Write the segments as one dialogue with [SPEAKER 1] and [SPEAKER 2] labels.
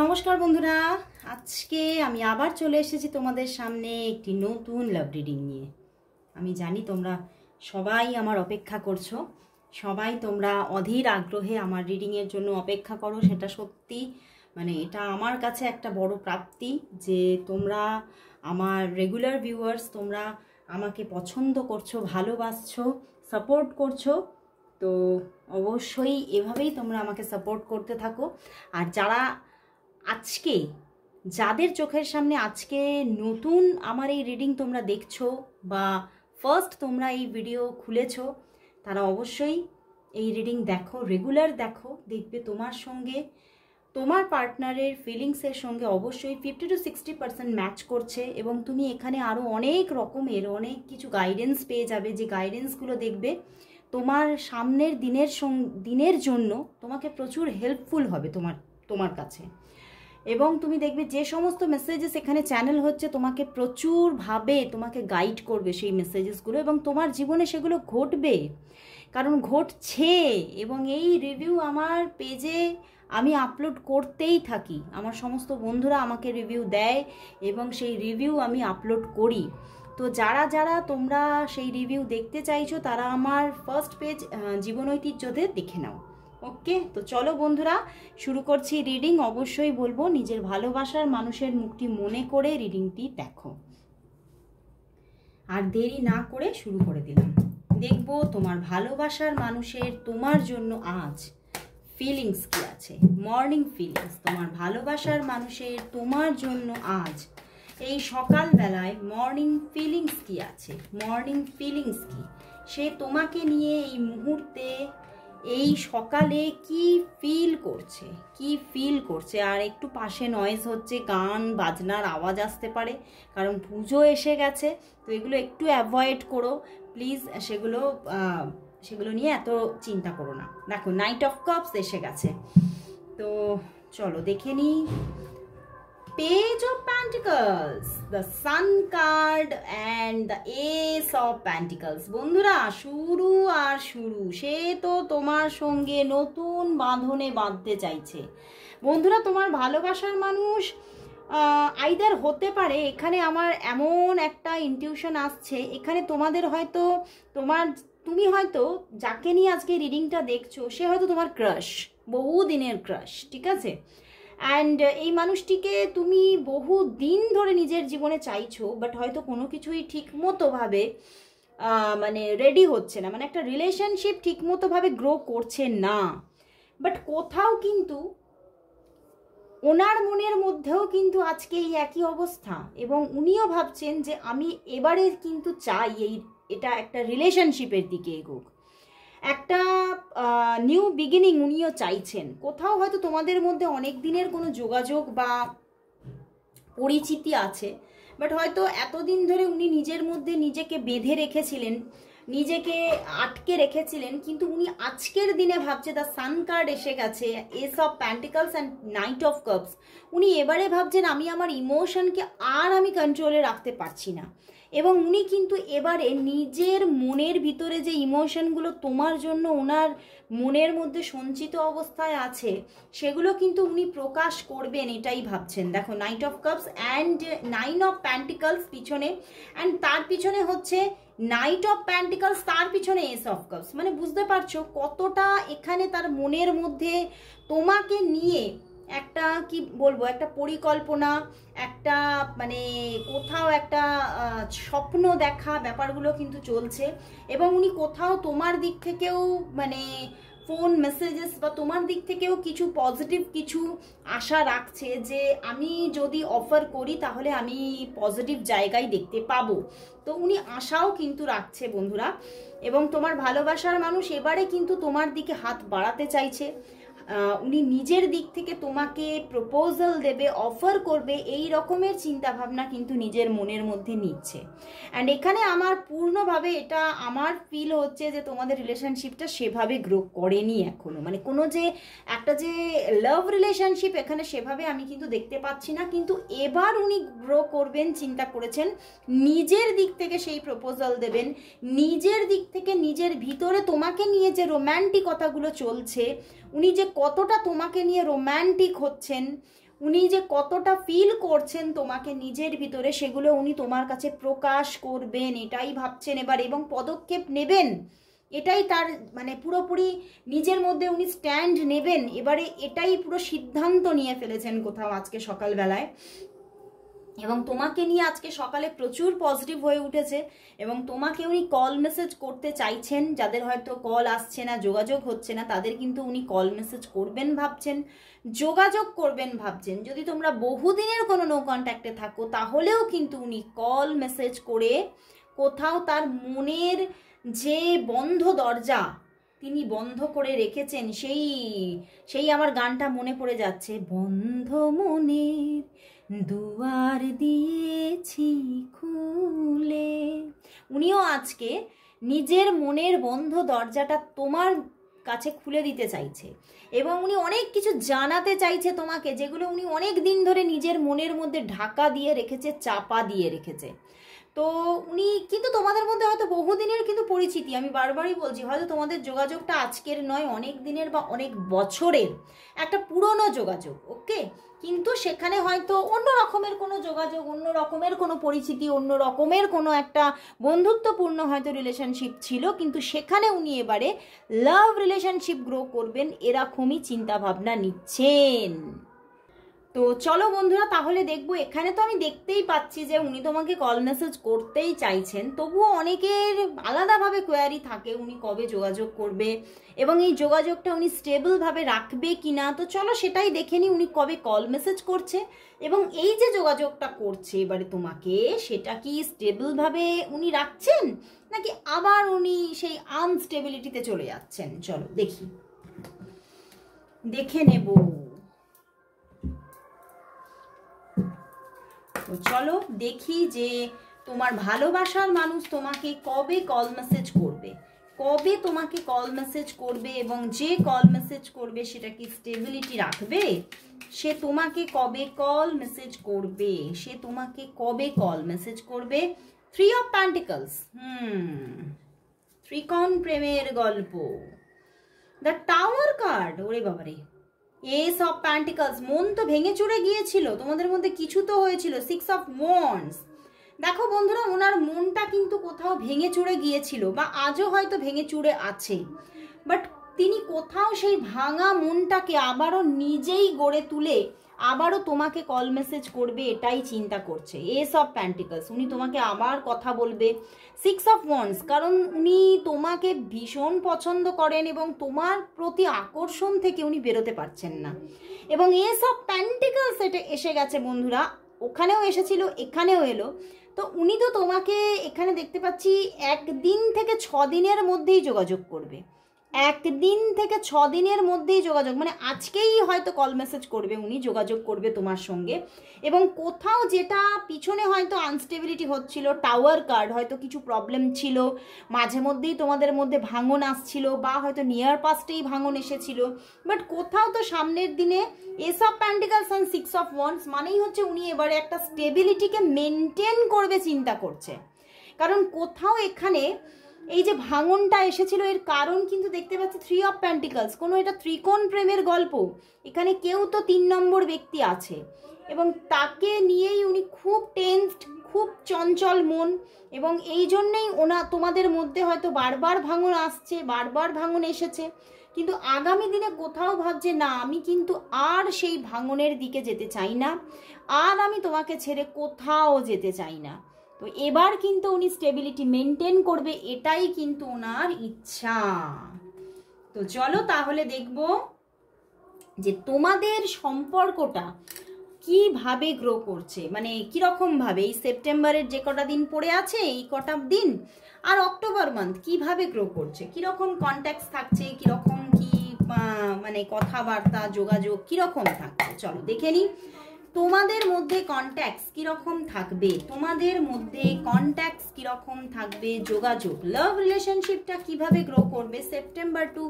[SPEAKER 1] নমস্কার বন্ধুরা, আজকে আমি আবার চলে এসেছি তোমাদের সামনে একটি নতুন লাভ রিডিং নিয়ে। আমি জানি তোমরা সবাই আমার অপেক্ষা করছো, সবাই তোমরা অধীর আগ্রহে আমার রিডিংয়ের জন্য অপেক্ষা করো। সেটা সত্যি, এটা আমার কাছে একটা বড় প্রাপ্তি যে তোমরা আমার রেগুলার ভিউয়ার্স, তোমরা আমাকে পছন্দ করছো, ভালোবাসছো, সাপোর্ট করছো। তো অবশ্যই এভাবেই তোমরা আমাকে সাপোর্ট করতে থাকো। আর আজকে যাদের চোখের সামনে আজকে নতুন আমার এই রিডিং তোমরা দেখছো বা ফার্স্ট তোমরা এই ভিডিও খুলেছো, তারা অবশ্যই এই রিডিং দেখো, রেগুলার দেখো। দেখবে তোমার সঙ্গে তোমার পার্টনারের ফিলিংসের সঙ্গে অবশ্যই 50 to 60% ম্যাচ করছে এবং তুমি এখানে আরও অনেক রকমের অনেক কিছু গাইডেন্স পেয়ে যাবে, যে গাইডেন্সগুলো দেখবে তোমার সামনের দিনের জন্য তোমাকে প্রচুর হেল্পফুল হবে তোমার কাছে। এবং তুমি দেখবে যে সমস্ত মেসেজেস এখানে চ্যানেল হচ্ছে তোমাকে প্রচুরভাবে তোমাকে গাইড করবে সেই মেসেজেসগুলো, এবং তোমার জীবনে সেগুলো ঘটবে, কারণ ঘটছে। এবং এই রিভিউ আমার পেজে আমি আপলোড করতেই থাকি, আমার সমস্ত বন্ধুরা আমাকে রিভিউ দেয় এবং সেই রিভিউ আমি আপলোড করি। তো যারা তোমরা সেই রিভিউ দেখতে চাইছো তারা আমার ফার্স্ট পেজ জীবন ঐতিহ্যতে দেখে নাও। ওকে, তো চলো বন্ধুরা, শুরু করছি রিডিং। অবশ্যই বলবো নিজের ভালোবাসার মানুষের মুখটি মনে করে রিডিংটি দেখো। আর দেরি না করে শুরু করে দিলাম। দেখবো তোমার ভালোবাসার মানুষের তোমার জন্য আজ ফিলিংস কি আছে, মর্নিং ফিলিংস। তোমার ভালোবাসার মানুষের তোমার জন্য আজ এই সকালবেলায় মর্নিং ফিলিংস কি আছে, মর্নিং ফিলিংস কি, সে তোমাকে নিয়ে এই মুহূর্তে এই সকালে কি ফিল করছে। আর একটু পাশে নয়েজ হচ্ছে, গান বাজনার আওয়াজ আসতে পারে, কারণ পুজো এসে গেছে। তো এগুলো একটু অ্যাভয়েড করো প্লিজ, সেগুলো নিয়ে এত চিন্তা করো না। দেখো, নাইট অফ কাপস এসে গেছে। তো চলো দেখে নিই। Page of pentacles, the sun card and the S of pentacles. বন্ধুরা, শুরু, সে তো তোমার সঙ্গে নতুন বাঁধনে বাঁধতে চাইছে। বন্ধুরা, তোমার ভালোবাসার মানুষ আইদার হতে পারে, এখানে আমার এমন একটা ইনটিউশন আসছে, এখানে তোমাদের হয়তো তুমি হয়তো যাকে নিয়ে আজকে রিডিংটা দেখছো সে হয়তো তোমার ক্রাশ, বহু দিনের ক্রাশ, ঠিক আছে? অ্যান্ড এই মানুষটিকে তুমি বহু দিন ধরে নিজের জীবনে চাইছো, বাট হয়তো কোনো কিছুই ঠিকমতোভাবে রেডি হচ্ছে না, একটা রিলেশনশিপ ঠিকমতোভাবে গ্রো করছে না। বাট কোথাও কিন্তু ওনার মনের মধ্যেও কিন্তু আজকে এই একই অবস্থা, এবং উনিও ভাবছেন যে আমি এবারে কিন্তু চাই এটা একটা রিলেশনশিপের দিকে এগোক, একটা নিউ বিগিনিং উনিও চাইছেন। কোথাও হয়তো তোমাদের মধ্যে অনেক দিনের কোনো যোগাযোগ বা পরিচিতি আছে, বাট হয়তো এতদিন ধরে উনি নিজের মধ্যে নিজেকে বেঁধে রেখেছিলেন, নিজেকে আটকে রেখেছিলেন, কিন্তু উনি আজকের দিনে ভাবছে, দ্য সান কার্ড এসে গেছে, S of pentacles and night of cups. উনি এবারে ভাবছেন আমি আমার ইমোশনকে আর আমি কন্ট্রোলে রাখতে পারছি না, এবং উনি কিন্তু এবারে নিজের মনের ভিতরে যে ইমোশনগুলো তোমার জন্য ওনার মনের মধ্যে সঞ্চিত অবস্থায় আছে সেগুলো কিন্তু উনি প্রকাশ করবেন, এটাই ভাবছেন। দেখো, night of cups and 9 of pentacles পিছনে, অ্যান্ড তার পিছনে হচ্ছে নাইট অফ প্যান্টিকলস, তার পিছনে এস অফ কাপস। বুঝতে পারছো কতটা এখানে তার মনের মধ্যে তোমাকে নিয়ে একটা কি বলবো, একটা পরিকল্পনা, একটা কোথাও একটা স্বপ্ন দেখা ব্যাপারগুলো কিন্তু চলছে। এবং উনি কোথাও তোমার দিক থেকেও ফোন মেসেজেস বা তোমার দিক থেকেও কিছু পজিটিভ কিছু আশা রাখছে, যে আমি যদি অফার করি তাহলে আমি পজিটিভ জায়গায় দেখতে পাবো। তো উনি আশাও কিন্তু রাখছে বন্ধুরা। এবং তোমার ভালোবাসার মানুষ এবারে কিন্তু তোমার দিকে হাত বাড়াতে চাইছে, উনি নিজের দিক থেকে তোমাকে প্রপোজাল দেবে, অফার করবে, এই রকমের চিন্তা ভাবনা কিন্তু নিজের মনের মধ্যে নিচ্ছে। অ্যান্ড এখানে আমার পূর্ণভাবে এটা আমার ফিল হচ্ছে যে তোমাদের রিলেশনশিপটা সেভাবে গ্রো করেনি এখনো, কোনো যে একটা যে লাভ রিলেশনশিপ এখানে সেভাবে আমি কিন্তু দেখতে পাচ্ছি না। কিন্তু এবার উনি গ্রো করবেন চিন্তা করেছেন, নিজের দিক থেকে সেই প্রপোজাল দেবেন, নিজের দিক থেকে নিজের ভিতরে তোমাকে নিয়ে যে রোম্যান্টিকতাগুলো চলছে, উনি যে কতটা তোমাকে নিয়ে রোম্যান্টিক হচ্ছেন, উনি যে কতটা ফিল করছেন তোমাকে নিজের ভিতরে, সেগুলো উনি তোমার কাছে প্রকাশ করবেন এটাই ভাবছেন এবার, এবং পদক্ষেপ নেবেন এটাই তার মানে পুরোপুরি নিজের মধ্যে উনি স্ট্যান্ড নেবেন এবারে, এটাই পুরো সিদ্ধান্ত নিয়ে ফেলেছেন কোথাও আজকে সকালবেলায়। এবং তোমাকে নিয়ে আজকে সকালে প্রচুর পজিটিভ হয়ে উঠেছে, এবং তোমাকে উনি কল মেসেজ করতে চাইছেন। যাদের হয়তো কল আসছে না, যোগাযোগ হচ্ছে না, তাদের কিন্তু উনি কল মেসেজ করবেন ভাবছেন, যোগাযোগ করবেন ভাবছেন। যদি তোমরা বহুদিনের কোনো নো কন্ট্যাক্টে থাকো তাহলেও কিন্তু উনি কল মেসেজ করে কোথাও তার মনের যে বন্ধ দরজা তিনি বন্ধ করে রেখেছেন, সেই আমার গানটা মনে পড়ে যাচ্ছে, বন্ধ মনের দুয়ার দিয়েছি খুলে। উনিও আজকে নিজের মনের বন্ধ দরজাটা তোমার কাছে খুলে দিতে চাইছে, এবং উনি অনেক কিছু জানাতে চাইছে তোমাকে, যেগুলো উনি অনেক দিন ধরে নিজের মনের মধ্যে ঢাকা দিয়ে রেখেছে, চাপা দিয়ে রেখেছে। তো উনি কিন্তু তোমাদের মধ্যে হয়তো বহুদিনের কিন্তু পরিচিতি, আমি বারবারই বলছি, হয়তো তোমাদের যোগাযোগটা আজকের নয়, অনেক দিনের বা অনেক বছরের একটা পুরনো যোগাযোগ, ওকে। কিন্তু সেখানে হয়তো অন্য রকমের কোনো যোগাযোগ, অন্য রকমের কোনো পরিচিতি, অন্য রকমের কোনো একটা বন্ধুত্বপূর্ণ হয়তো রিলেশনশিপ ছিল, কিন্তু সেখানে উনি এবারে লাভ রিলেশনশিপ গ্রো করবেন এরকমই চিন্তাভাবনা নিচ্ছেন। তো চলো বন্ধুরা, তাহলে দেখবো। এখানে তো আমি দেখতেই পাচ্ছি যে উনি তোমাকে কল মেসেজ করতেই চাইছেন, তবুও অনেকের আলাদাভাবে কোয়ারি থাকে উনি কবে যোগাযোগ করবে এবং এই যোগাযোগটা উনি স্টেবলভাবে রাখবে কিনা। তো চলো সেটাই দেখে নি, উনি কবে কল মেসেজ করছে এবং এই যে যোগাযোগটা করছে এবারে তোমাকে, সেটা কি স্টেবলভাবে উনি রাখছেন নাকি আবার উনি সেই আনস্টেবিলিটিতে চলে যাচ্ছেন। চলো দেখে নেব। তো চলো দেখি যে তোমার ভালোবাসার মানুষ তোমাকে কবে কল মেসেজ করবে, কবে তোমাকে কল মেসেজ করবে, এবং যে কল মেসেজ করবে সেটা কি স্টেবিলিটি রাখবে। সে তোমাকে কবে কল মেসেজ করবে, সে তোমাকে কবে কল মেসেজ করবে। 3 অফ পেন্টিকলস, ত্রিকোণ প্রেমের গল্প, দ্য টাওয়ার কার্ড, ওরে বাবারে, এস অফ প্যান্টিকলস, মন তো ভেঙে চুরে গিয়েছিল, তোমাদের মধ্যে কিছু তো হয়েছিল। 6 অফ ওয়ান্ডস, দেখো বন্ধুরা, ওনার মনটা কিন্তু কোথাও ভেঙে চুরে গিয়েছিল বা আজও হয়তো ভেঙে চুরে আছে, বাট তিনি কোথাও সেই ভাঙা মনটাকে আবারও নিজেই গড়ে তুলে আবারও তোমাকে কল মেসেজ করবে এটাই চিন্তা করছে। এস অফ প্যান্টিকলস, উনি তোমাকে আবার কথা বলবে। 6 অফ ওয়ান্ডস, কারণ উনি তোমাকে ভীষণ পছন্দ করেন এবং তোমার প্রতি আকর্ষণ থেকে উনি বেরোতে পারছেন না। এবং এস অফ প্যান্টিকলস এটা এসে গেছে বন্ধুরা, ওখানেও এসেছিল এখানেও এলো। তো উনি তো তোমাকে এখানে দেখতে পাচ্ছি 1 দিন থেকে 6 দিনের মধ্যেই যোগাযোগ করবে, 1 দিন থেকে 6 দিনের মধ্যেই যোগাযোগ, মানে আজকেই হয়তো কল মেসেজ করবে উনি, যোগাযোগ করবে তোমার সঙ্গে। এবং কোথাও যেটা পিছনে হয়তো আনস্টেবিলিটি হচ্ছিল, টাওয়ার কার্ড, হয়তো কিছু প্রবলেম ছিল, মাঝে মধ্যেই তোমাদের মধ্যে ভাঙন আসছিল বা হয়তো নিয়ার পাস্টেই ভাঙন এসেছিল, বাট কোথাও তো সামনের দিনে S of pentacles and 6 of wands মানেই হচ্ছে উনি এবারে একটা স্টেবিলিটিকে মেনটেন করবে চিন্তা করছে। কারণ কোথাও এখানে এই যে ভাঙনটা এসেছিল এর কারণ কিন্তু দেখতে পাচ্ছি 3 অফ প্যান্টিকলস, কোনো এটা ত্রিকোণ প্রেমের গল্প, এখানে কেউ তো 3 নম্বর ব্যক্তি আছে এবং তাকে নিয়েই উনি খুব টেনসড, খুব চঞ্চল মন, এবং এই জন্যেই তোমাদের মধ্যে হয়তো বারবার ভাঙন আসছে, বারবার ভাঙন এসেছে, কিন্তু আগামী দিনে কোথাও ভাবছে না আমি কিন্তু আর সেই ভাঙনের দিকে যেতে চাই না, আর আমি তোমাকে ছেড়ে কোথাও যেতে চাই না। তো এবার কিন্তু উনি স্টেবিলিটি মেনটেন করবে এটাই কিন্তু ওনার ইচ্ছা। তো চলো তাহলে দেখব যে তোমাদের সম্পর্কটা কিভাবে গ্রো করছে, মানে কিরকম ভাবে এই সেপ্টেম্বরের যে কটা দিন পড়ে আছে এই কটা দিন আর অক্টোবর মান্থ কিভাবে গ্রো করছে, কিরকম কন্ট্যাক্টস থাকছে, কিরকম কি মানে কথাবার্তা যোগাযোগ কিরকম থাকছে। চলো দেখে নিই তোমাদের মধ্যে কন্ট্যাক্টস কিরকম থাকবে, তোমাদের মধ্যে কন্ট্যাক্টস কিরকম থাকবে, যোগাযোগ, লাভ রিলেশনশিপটা কিভাবে গ্রো করবে September to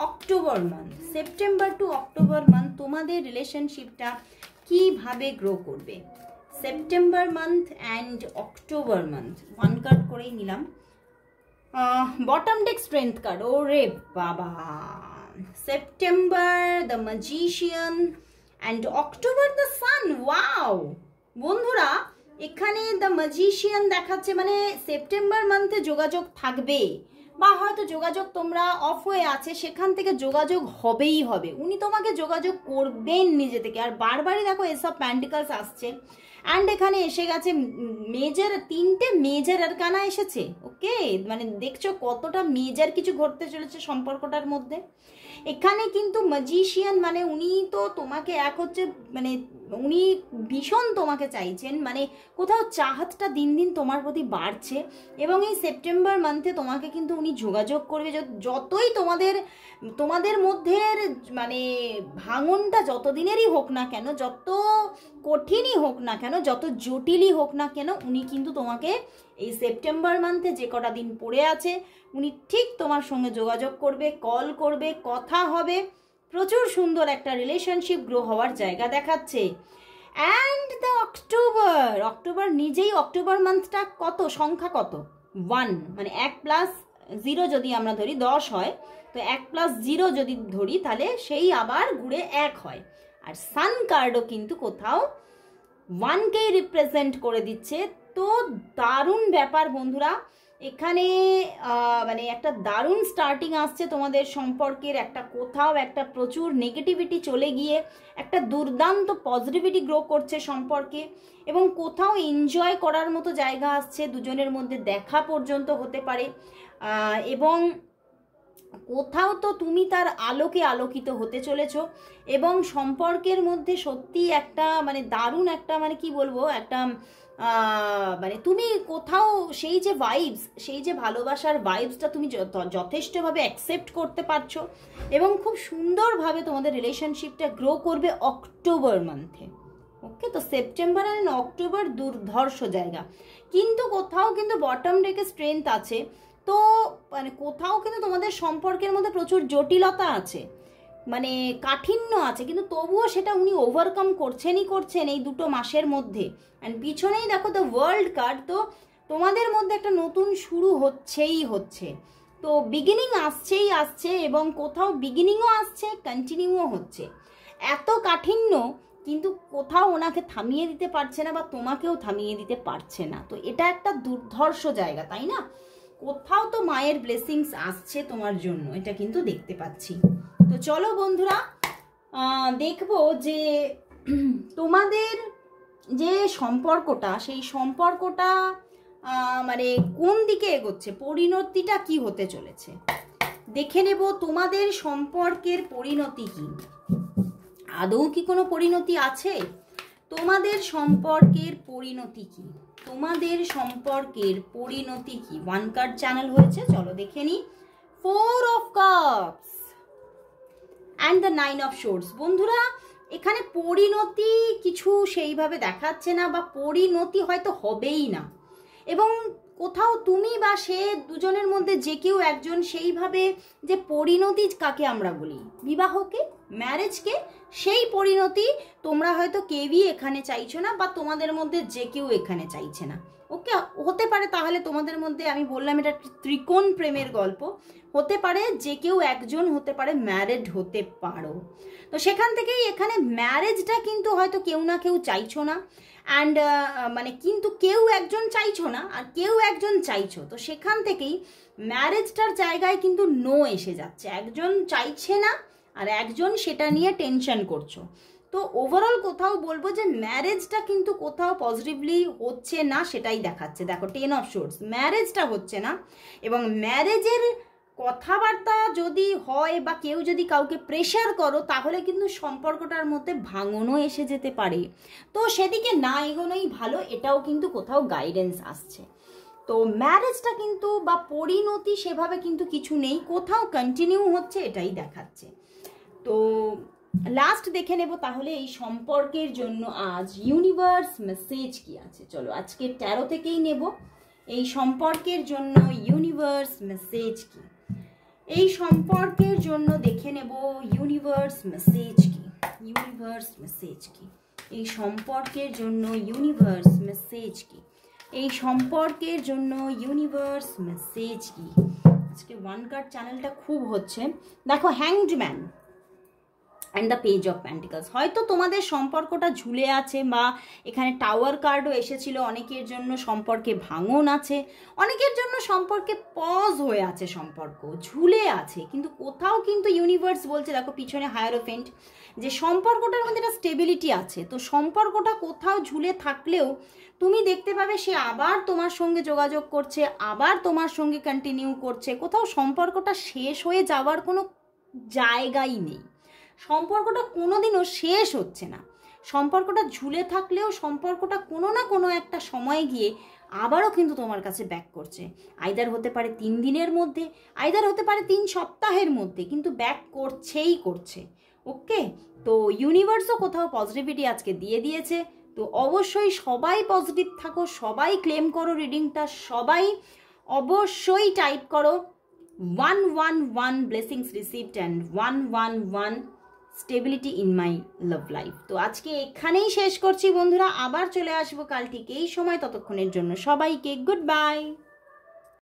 [SPEAKER 1] October month, September to October month তোমাদের রিলেশনশিপটা কিভাবে গ্রো করবে। September month and October month 1 card করেই নিলাম। বটম ডেক স্ট্রেংথ কার্ড, ওরে বাবা, September the magician and October the sun, wow বন্ধুরা এখানে দ্য ম্যাজিশিয়ান দেখাচ্ছে, মানে সেপ্টেম্বর মান্থে যোগাযোগ থাকবে বা হয়তো যোগাযোগ তোমরা অফ হয়ে আছে, সেখান থেকে যোগাযোগ হবেই হবে, উনি তোমাকে যোগাযোগ করবেন নিজে থেকে। আর বারবারই দেখো এসব প্যান্টিকলস আসছে, অ্যান্ড এখানে এসে গেছে মেজর, 3টে মেজর আরকানা এসেছে। ওকে, মানে দেখছো কতটা মেজর কিছু ঘটতে চলেছে সম্পর্কটার মধ্যে। এখানে কিন্তু ম্যাজিশিয়ান মানে উনি তো তোমাকে এক হচ্ছে, মানে উনি ভীষণ তোমাকে চাইছেন, মানে কোথাও চাহাতটা দিন দিন তোমার প্রতি বাড়ছে, এবং এই সেপ্টেম্বর মান্থে তোমাকে কিন্তু উনি যোগাযোগ করবে। যতই তোমাদের মধ্যে মানে ভাঙনটা যতদিনেরই হোক না কেন, যত কঠিনই হোক না কেন, যত জটিলই হোক না কেন, উনি কিন্তু তোমাকে এই সেপ্টেম্বর মান্থে যে কটা দিন পড়ে আছে উনি ঠিক তোমার সঙ্গে যোগাযোগ করবে, কল করবে, কথা হবে, প্রচুর সুন্দর একটা রিলেশনশিপ গ্রো হওয়ার জায়গা দেখাচ্ছে। অ্যান্ড দ্য অক্টোবর নিজেই, অক্টোবর মান্থটা কত, সংখ্যা কত, 1, মানে 1+0 যদি আমরা ধরি 10 হয়, তো 1+0 যদি ধরি তাহলে সেই আবার ঘুরে 1 হয়। আর সান কার্ডও কিন্তু কোথাও 1কেই রিপ্রেজেন্ট করে দিচ্ছে। তো দারুণ ব্যাপার বন্ধুরা, এখানে মানে একটা দারুণ স্টার্টিং আসছে তোমাদের সম্পর্কের, একটা কোথাও একটা প্রচুর নেগেটিভিটি চলে গিয়ে একটা দুর্দান্ত পজিটিভিটি গ্রো করছে সম্পর্কে, এবং কোথাও এনজয় করার মতো জায়গা আসছে, দুজনের মধ্যে দেখা পর্যন্ত হতে পারে, এবং কোথাও তো তুমি তার আলোকে আলোকিত হতে চলেছো, এবং সম্পর্কের মধ্যে সত্যি একটা মানে দারুণ একটা মানে কি বলবো, একটা মানে তুমি কোথাও সেই যে ভাইবস, সেই যে ভালোবাসার ভাইবসটা তুমি যথেষ্টভাবে অ্যাকসেপ্ট করতে পারছো, এবং খুব সুন্দরভাবে তোমাদের রিলেশনশিপটা গ্রো করবে অক্টোবর মান্থে। ওকে, তো সেপ্টেম্বর অ্যান্ড অক্টোবর দুর্ধর্ষ জায়গা, কিন্তু কোথাও কিন্তু বটম ডেকে স্ট্রেংথ আছে। তো মানে কোথাও কিন্তু তোমাদের সম্পর্কের মধ্যে প্রচুর জটিলতা আছে, মানে কাঠিন্য আছে, কিন্তু তবুও সেটা উনি ওভারকাম করছেন এই 2 মাসের মধ্যে। অ্যান্ড পিছনেই দেখো দ্য ওয়ার্ল্ড কার্ড, তো তোমাদের মধ্যে একটা নতুন শুরু হচ্ছে, তো বিগিনিং আসছে, এবং কোথাও বিগিনিংও আসছে, কন্টিনিউও হচ্ছে। এত কাঠিন্য কিন্তু কোথাও ওনাকে থামিয়ে দিতে পারছে না, বা তোমাকেও থামিয়ে দিতে পারছে না। তো এটা একটা দুর্ধর্ষ জায়গা, তাই না? কোথাও তো মায়ের ব্লেসিংস আসছে তোমার জন্য, এটা কিন্তু দেখতে পাচ্ছি। তো চলো বন্ধুরা দেখবো যে তোমাদের যে সম্পর্কটা, সেই সম্পর্কটা মানে কোন দিকে এগোচ্ছে, পরিণতিটা কি হতে চলেছে দেখে নেব। তোমাদের সম্পর্কের পরিণতি কি, আদৌ কি কোনো পরিণতি আছে? তোমাদের সম্পর্কের পরিণতি কি, তোমাদের সম্পর্কের পরিণতি কি? 1 কার্ড চ্যানেল হয়েছে, চলো দেখে নি। 4 of cups and the 9 of swords. বন্ধুরা এখানে পরিণতি কিছু সেইভাবে দেখাচ্ছে না, বা পরিণতি হয়তো হবেই না, এবং কোথাও তুমি বা সে দুজনের মধ্যে যে কেউ একজন সেইভাবে, যে পরিণতি কাকে আমরা বলি, বিবাহকে, ম্যারেজকে, সেই পরিণতি তোমরা হয়তো কেউই এখানে চাইছো না, বা তোমাদের মধ্যে যে কেউ এখানে চাইছে না। ওকে, হতে পারে তাহলে তোমাদের মধ্যে, আমি বললাম এটা ত্রিকোণ প্রেমের গল্প, হতে পারে যে কেউ একজন হতে পারে ম্যারেড হতে পারো। তো সেখান থেকেই এখানে ম্যারেজটা কিন্তু হয়তো কেউ না কেউ চাইছো না, অ্যান্ড মানে কিন্তু কেউ একজন চাইছো না আর কেউ একজন চাইছো, তো সেখান থেকেই ম্যারেজটার জায়গায় কিন্তু নো এসে যাচ্ছে, একজন চাইছে না আর একজন সেটা নিয়ে টেনশন করছো। তো ওভারঅল কোথাও বলবো যে ম্যারেজটা কিন্তু কোথাও পজিটিভলি হচ্ছে না, সেটাই দেখাচ্ছে। দেখো 10 অফ সোর্স, ম্যারেজটা হচ্ছে না, এবং ম্যারেজের কথাবার্তা যদি হয় বা কেউ যদি কাউকে প্রেশার করো, তাহলে কিন্তু সম্পর্কটার মধ্যে ভাঙনও এসে যেতে পারে। তো সেদিকে না এগোনোই ভালো, এটাও কিন্তু কোথাও গাইডেন্স আসছে। তো ম্যারেজটা কিন্তু বা পরিণতি সেভাবে কিন্তু কিছু নেই, কোথাও কন্টিনিউ হচ্ছে, এটাই দেখাচ্ছে। তো লাস্ট দেখে নেব তাহলে এই সম্পর্কের জন্য আজ ইউনিভার্স মেসেজ কি আছে। চলো আজকে 13 থেকেই নেব, এই সম্পর্কের জন্য ইউনিভার্স মেসেজ কি, এই সম্পর্কের জন্য দেখে নেব ইউনিভার্স মেসেজ কি, ইউনিভার্স মেসেজ কি, এই সম্পর্কের জন্য ইউনিভার্স মেসেজ কি, এই সম্পর্কের জন্য ইউনিভার্স মেসেজ কি। আজকে 1 কার্ড চ্যানেলটা খুব হচ্ছে। দেখো hanged man, and the page of pentacles. হয়তো তোমাদের সম্পর্কটা ঝুলে আছে, বা এখানে টাওয়ার কার্ডও এসেছিল, অনেকের জন্য সম্পর্কে ভাঙন আছে, অনেকের জন্য সম্পর্কে পজ হয়ে আছে, সম্পর্ক ঝুলে আছে, কিন্তু কোথাও কিন্তু ইউনিভার্স বলছে, দেখো পিছনে হায়ারোফেন্ট, যে সম্পর্কটার মধ্যে একটা স্টেবিলিটি আছে। তো সম্পর্কটা কোথাও ঝুলে থাকলেও তুমি দেখতে পাবে সে আবার তোমার সঙ্গে যোগাযোগ করছে, আবার তোমার সঙ্গে কন্টিনিউ করছে। কোথাও সম্পর্কটা শেষ হয়ে যাওয়ার কোনো জায়গাই নেই, সম্পর্কটা কোনোদিনও শেষ হচ্ছে না। সম্পর্কটা ঝুলে থাকলেও সম্পর্কটা কোনো না কোনো একটা সময়ে গিয়ে আবারও কিন্তু তোমার কাছে ব্যাক করছে। আইদার হতে পারে 3 দিনের মধ্যে, আইদার হতে পারে 3 সপ্তাহের মধ্যে, কিন্তু ব্যাক করছেই করছে। ওকে, তো ইউনিভার্সও কোথাও পজিটিভিটি আজকে দিয়ে দিয়েছে। তো অবশ্যই সবাই পজিটিভ থাকো, সবাই ক্লেম করো রিডিংটা, সবাই অবশ্যই টাইপ করো 111 blessings received and 111 stability in my love life. তো আজকে এখানেই শেষ করছি বন্ধুরা, আবার চলে আসবো কাল ঠিক এই সময়। ততক্ষণের জন্য সবাইকে গুড বাই।